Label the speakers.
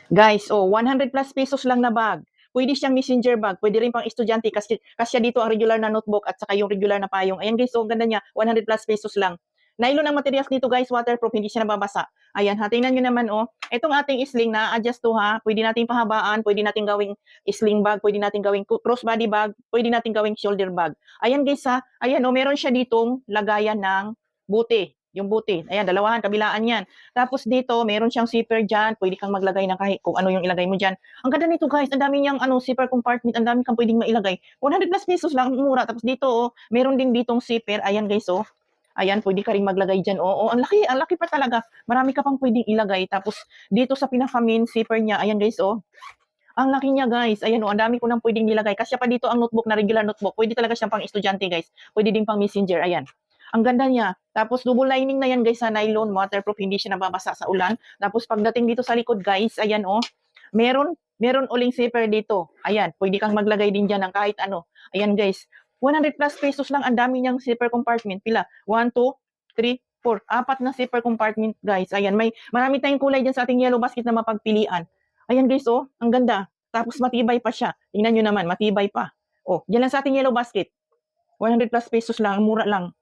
Speaker 1: Guys, oh, 100 plus pesos lang na bag. Pwede siyang messenger bag, pwede rin pang estudyante kasi kasya dito ang regular na notebook at saka yung regular na payong. Ayan guys, so ang ganda niya, 100 plus pesos lang. Nylon ang materials dito guys, waterproof, hindi siya nababasa. Ayan, ha, tingnan nyo naman oh. Itong ating sling na adjust to ha, pwede nating pahabaan, pwede nating gawing sling bag, pwede nating gawing crossbody bag, pwede nating gawing shoulder bag. Ayan guys ha, ayan oh, meron siya ditong lagayan ng buti. Yung buti. Ayan, dalawahan, kabilaan yan. Tapos dito, meron siyang zipper dyan. Pwede kang maglagay ng kahit kung ano yung ilagay mo dyan. Ang ganda nito guys, ang dami niyang zipper compartment, ang dami kang pwedeng mailagay. 100 plus pesos lang, mura. Tapos dito, oh, meron din ditong zipper. Ayan guys, oh. Ayan, pwede ka rin maglagay dyan. Oo, ang laki pa talaga. Marami ka pang pwedeng ilagay. Tapos dito sa pinaka-main zipper niya, ayan guys, oh. Ang laki niya guys. Ayan oh, ang dami ko nang pwedeng nilagay. Kasi pa dito ang notebook na regular notebook. Pwede talaga siyang pang estudyante guys. Pwede din pang messenger. Ayan. Ang ganda niya. Tapos double lining na yan guys sa nylon, waterproof, hindi siya nababasa sa ulan. Tapos pagdating dito sa likod guys, ayan oh, meron uling zipper dito. Ayan, pwede kang maglagay din diyan ng kahit ano. Ayan guys, 100 plus pesos lang, ang dami niyang zipper compartment. Pila? 1, 2, 3, 4. Apat na zipper compartment guys. Ayan, marami tayong kulay diyan sa ating yellow basket na mapagpilian. Ayan guys oh, ang ganda. Tapos matibay pa siya. Tingnan niyo naman, matibay pa. Oh, diyan lang sa ating yellow basket. 100 plus pesos lang, mura lang.